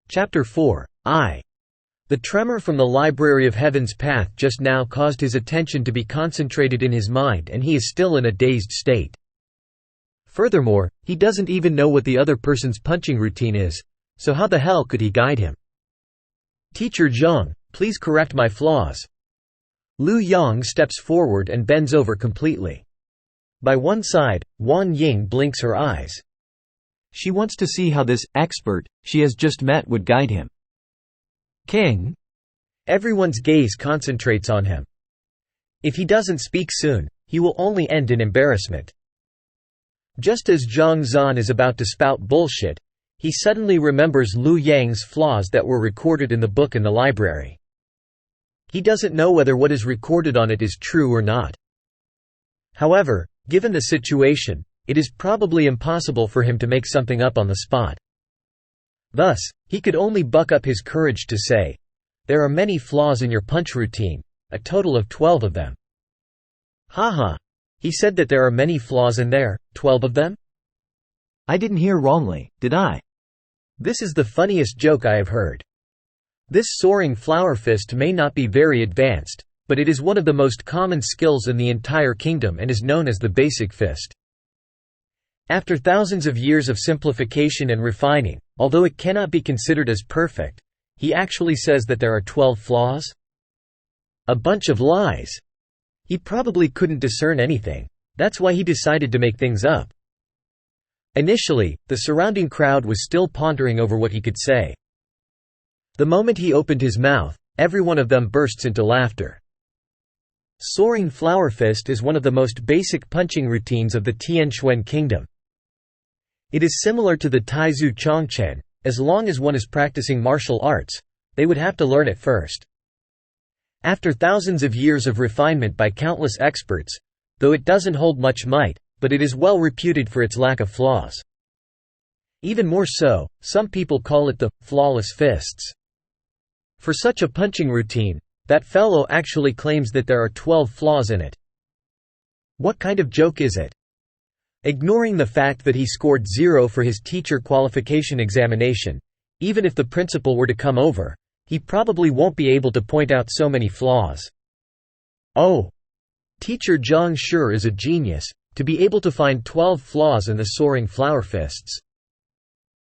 Chapter 4. I. The tremor from the Library of Heaven's path just now caused his attention to be concentrated in his mind, and he is still in a dazed state. Furthermore, he doesn't even know what the other person's punching routine is, so how the hell could he guide him? "Teacher Zhang, please correct my flaws." Lu Yang steps forward and bends over completely. By one side, Wan Ying blinks her eyes. She wants to see how this expert she has just met would guide him. "King?" Everyone's gaze concentrates on him. If he doesn't speak soon, he will only end in embarrassment. Just as Zhang Zan is about to spout bullshit, he suddenly remembers Lu Yang's flaws that were recorded in the book in the library. He doesn't know whether what is recorded on it is true or not. However, given the situation, it is probably impossible for him to make something up on the spot. Thus, he could only buck up his courage to say, "There are many flaws in your punch routine, a total of 12 of them." Haha. He said that there are many flaws in there, 12 of them? I didn't hear wrongly, did I? This is the funniest joke I have heard. This soaring flower fist may not be very advanced, but it is one of the most common skills in the entire kingdom and is known as the basic fist. After thousands of years of simplification and refining, although it cannot be considered as perfect, he actually says that there are 12 flaws? A bunch of lies. He probably couldn't discern anything. That's why he decided to make things up. Initially, the surrounding crowd was still pondering over what he could say. The moment he opened his mouth, every one of them bursts into laughter. Soaring flower fist is one of the most basic punching routines of the Tianquan kingdom. It is similar to the Taizu Chongchen. As long as one is practicing martial arts, they would have to learn it first. After thousands of years of refinement by countless experts, though it doesn't hold much might, but it is well reputed for its lack of flaws. Even more so, some people call it the flawless fists. For such a punching routine, that fellow actually claims that there are 12 flaws in it. What kind of joke is it? Ignoring the fact that he scored 0 for his teacher qualification examination, even if the principal were to come over, he probably won't be able to point out so many flaws. Oh! Teacher Zhang sure is a genius, to be able to find 12 flaws in the soaring flower fists.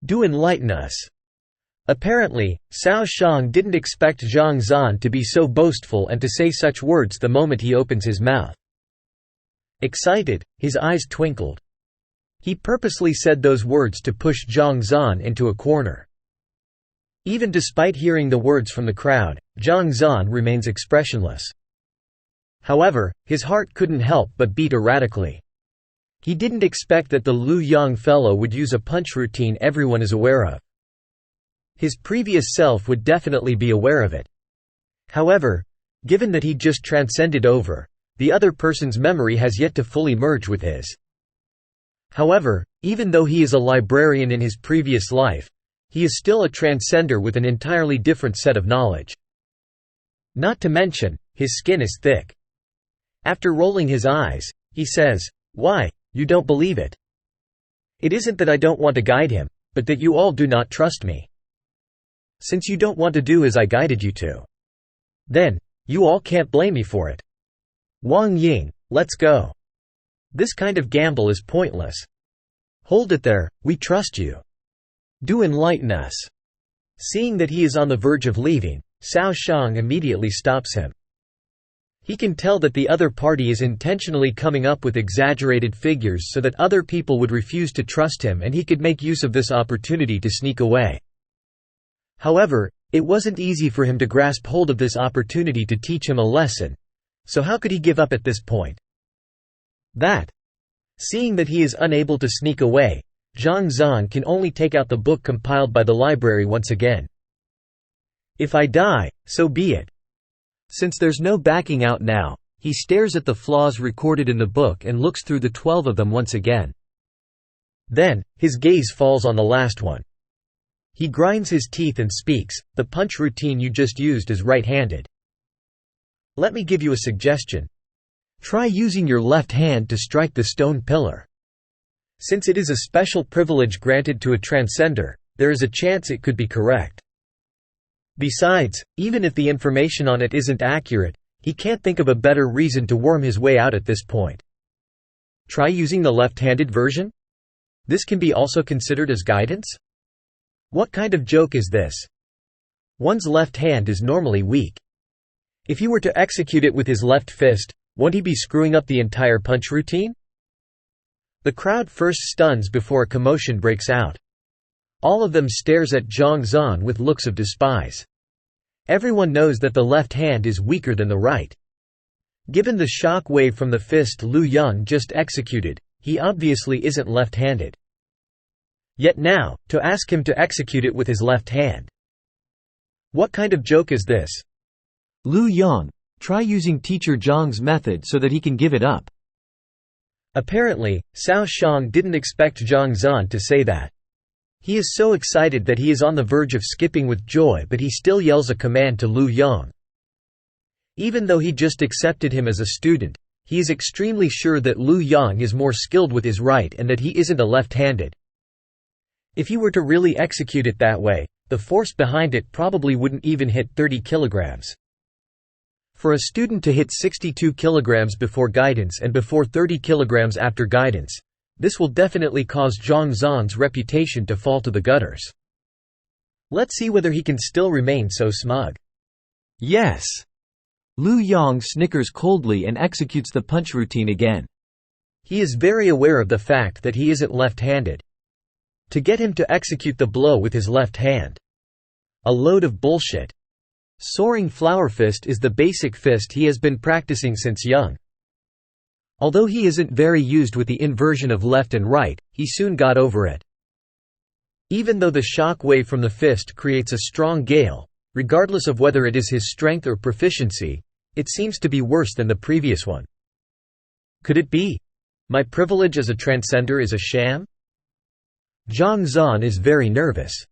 Do enlighten us. Apparently, Cao Shang didn't expect Zhang Zan to be so boastful and to say such words the moment he opens his mouth. Excited, his eyes twinkled. He purposely said those words to push Zhang Zan into a corner. Even despite hearing the words from the crowd, Zhang Zan remains expressionless. However, his heart couldn't help but beat erratically. He didn't expect that the Lu Yang fellow would use a punch routine everyone is aware of. His previous self would definitely be aware of it. However, given that he just transcended over, the other person's memory has yet to fully merge with his. However, even though he is a librarian in his previous life, he is still a transcender with an entirely different set of knowledge. Not to mention, his skin is thick. After rolling his eyes, he says, "Why, you don't believe it? It isn't that I don't want to guide him, but that you all do not trust me. Since you don't want to do as I guided you to, then, you all can't blame me for it. Wang Ying, let's go. This kind of gamble is pointless. Hold it there, we trust you. Do enlighten us." Seeing that he is on the verge of leaving, Cao Shang immediately stops him. He can tell that the other party is intentionally coming up with exaggerated figures so that other people would refuse to trust him and he could make use of this opportunity to sneak away. However, it wasn't easy for him to grasp hold of this opportunity to teach him a lesson, so how could he give up at this point? Seeing that he is unable to sneak away, Zhang Zan can only take out the book compiled by the library once again. If I die, so be it. Since there's no backing out now, he stares at the flaws recorded in the book and looks through the 12 of them once again. Then, his gaze falls on the last one. He grinds his teeth and speaks, "The punch routine you just used is right-handed. Let me give you a suggestion. Try using your left hand to strike the stone pillar. Since it is a special privilege granted to a transcender, there is a chance it could be correct." Besides, even if the information on it isn't accurate, he can't think of a better reason to worm his way out at this point. Try using the left-handed version? This can be also considered as guidance? What kind of joke is this? One's left hand is normally weak. If he were to execute it with his left fist, won't he be screwing up the entire punch routine? The crowd first stuns before a commotion breaks out. All of them stares at Zhang Zan with looks of despise. Everyone knows that the left hand is weaker than the right. Given the shock wave from the fist Lu Yang just executed, he obviously isn't left-handed. Yet now, to ask him to execute it with his left hand. What kind of joke is this? Lu Yang, try using teacher Zhang's method so that he can give it up. Apparently, Cao Shang didn't expect Zhang Zan to say that. He is so excited that he is on the verge of skipping with joy, but he still yells a command to Lu Yang. Even though he just accepted him as a student, he is extremely sure that Lu Yang is more skilled with his right and that he isn't a left-handed. If he were to really execute it that way, the force behind it probably wouldn't even hit 30 kilograms. For a student to hit 62 kilograms before guidance and before 30 kilograms after guidance, this will definitely cause Zhang Zan's reputation to fall to the gutters. Let's see whether he can still remain so smug. Yes. Lu Yang snickers coldly and executes the punch routine again. He is very aware of the fact that he isn't left-handed. To get him to execute the blow with his left hand. A load of bullshit. Soaring flower fist is the basic fist he has been practicing since young. Although he isn't very used with the inversion of left and right, he soon got over it. Even though the shock wave from the fist creates a strong gale, regardless of whether it is his strength or proficiency, it seems to be worse than the previous one. Could it be? My privilege as a transcender is a sham? Zhang Zan is very nervous.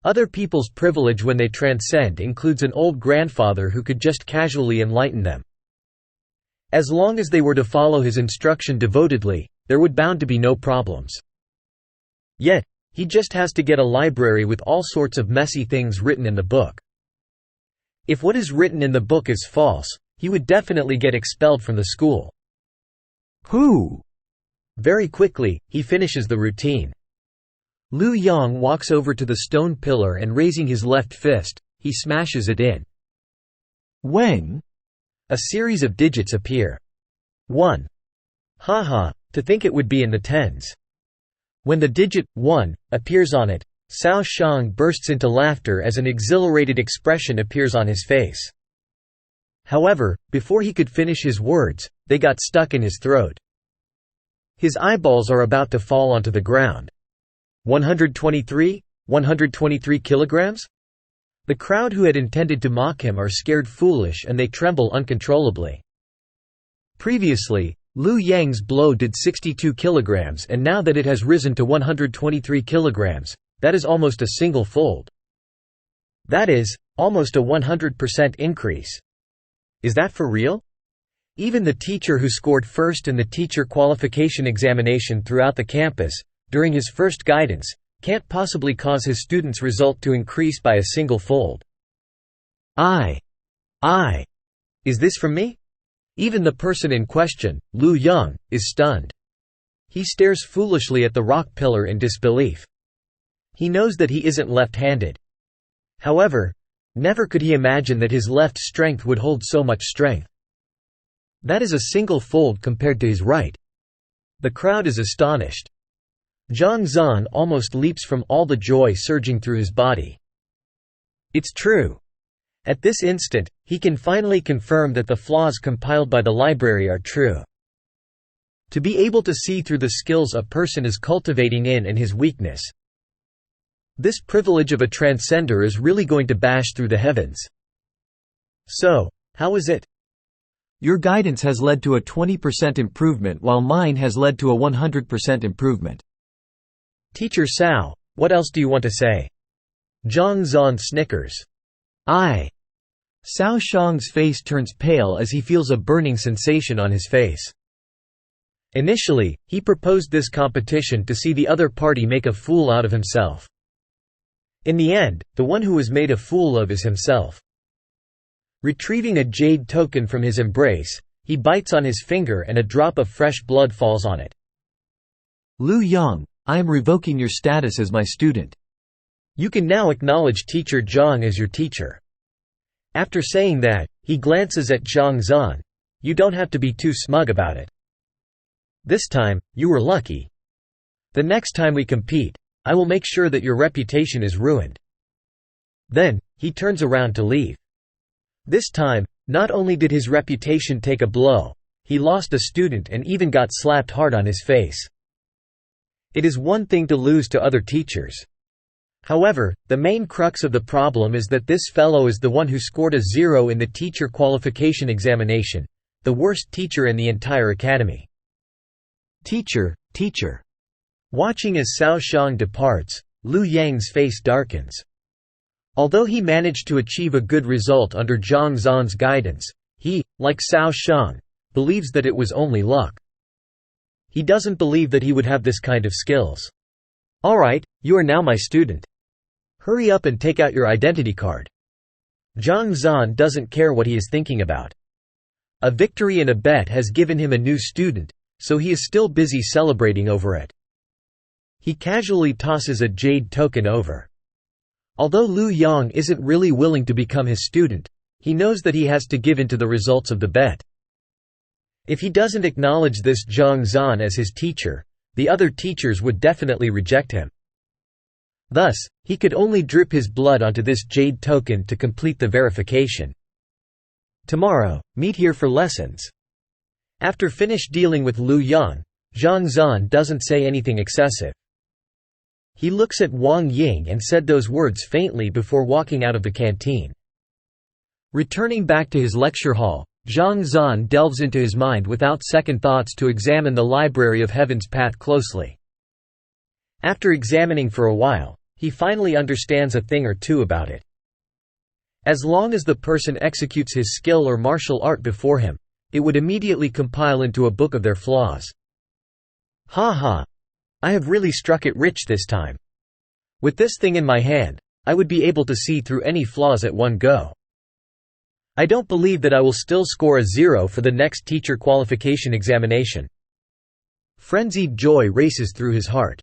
Other people's privilege when they transcend includes an old grandfather who could just casually enlighten them. As long as they were to follow his instruction devotedly, there would bound to be no problems. Yet, he just has to get a library with all sorts of messy things written in the book. If what is written in the book is false, he would definitely get expelled from the school. Whew! Very quickly, he finishes the routine. Lu Yang walks over to the stone pillar and raising his left fist, he smashes it in. Weng! A series of digits appear. 1. Haha, to think it would be in the tens. When the digit 1 appears on it, Cao Shang bursts into laughter as an exhilarated expression appears on his face. However, before he could finish his words, they got stuck in his throat. His eyeballs are about to fall onto the ground. 123? 123 kilograms? The crowd who had intended to mock him are scared foolish and they tremble uncontrollably. Previously, Lu Yang's blow did 62 kilograms and now that it has risen to 123 kilograms, that is almost a single fold. That is, almost a 100% increase. Is that for real? Even the teacher who scored first in the teacher qualification examination throughout the campus, during his first guidance, can't possibly cause his student's result to increase by a single fold. Is this from me? Even the person in question, Lu Yang, is stunned. He stares foolishly at the rock pillar in disbelief. He knows that he isn't left-handed. However, never could he imagine that his left strength would hold so much strength. That is a single fold compared to his right. The crowd is astonished. Zhang Zan almost leaps from all the joy surging through his body. It's true. At this instant, he can finally confirm that the flaws compiled by the library are true. To be able to see through the skills a person is cultivating in and his weakness. This privilege of a transcender is really going to bash through the heavens. So, how is it? Your guidance has led to a 20% improvement while mine has led to a 100% improvement. Teacher Cao, what else do you want to say? Zhang Zan snickers. Cao Shang's face turns pale as he feels a burning sensation on his face. Initially, he proposed this competition to see the other party make a fool out of himself. In the end, the one who was made a fool of is himself. Retrieving a jade token from his embrace, he bites on his finger and a drop of fresh blood falls on it. Lu Yang, I am revoking your status as my student. You can now acknowledge teacher Zhang as your teacher. After saying that, he glances at Zhang Zan. You don't have to be too smug about it. This time, you were lucky. The next time we compete, I will make sure that your reputation is ruined. Then, he turns around to leave. This time, not only did his reputation take a blow, he lost a student and even got slapped hard on his face. It is one thing to lose to other teachers. However, the main crux of the problem is that this fellow is the one who scored a 0 in the teacher qualification examination, the worst teacher in the entire academy. Teacher, teacher. Watching as Cao Shang departs, Lu Yang's face darkens. Although he managed to achieve a good result under Zhang Zan's guidance, he, like Cao Shang, believes that it was only luck. He doesn't believe that he would have this kind of skills. Alright, you are now my student. Hurry up and take out your identity card. Zhang Zan doesn't care what he is thinking about. A victory in a bet has given him a new student, so he is still busy celebrating over it. He casually tosses a jade token over. Although Lu Yang isn't really willing to become his student, he knows that he has to give in to the results of the bet. If he doesn't acknowledge this Zhang Zan as his teacher, the other teachers would definitely reject him. Thus, he could only drip his blood onto this jade token to complete the verification. Tomorrow, meet here for lessons. After finished dealing with Lu Yang, Zhang Zan doesn't say anything excessive. He looks at Wang Ying and said those words faintly before walking out of the canteen. Returning back to his lecture hall, Zhang Zan delves into his mind without second thoughts to examine the Library of Heaven's Path closely. After examining for a while, he finally understands a thing or two about it. As long as the person executes his skill or martial art before him, it would immediately compile into a book of their flaws. Ha ha! I have really struck it rich this time. With this thing in my hand, I would be able to see through any flaws at one go. I don't believe that I will still score a 0 for the next teacher qualification examination. Frenzied joy races through his heart.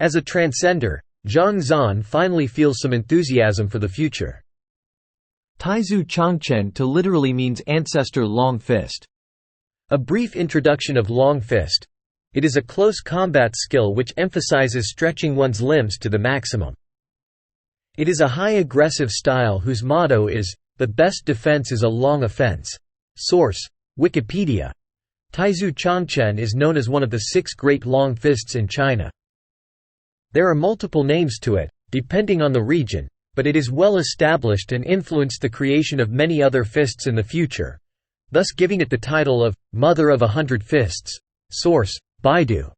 As a transcender, Zhang Zan finally feels some enthusiasm for the future. Taizu Changchen to literally means ancestor long fist. A brief introduction of long fist. It is a close combat skill which emphasizes stretching one's limbs to the maximum. It is a high aggressive style whose motto is, "The best defense is a long offense." Source: Wikipedia. Taizu Changchen is known as one of the 6 great long fists in China. There are multiple names to it, depending on the region, but it is well established and influenced the creation of many other fists in the future, thus giving it the title of "Mother of 100 Fists." Source: Baidu.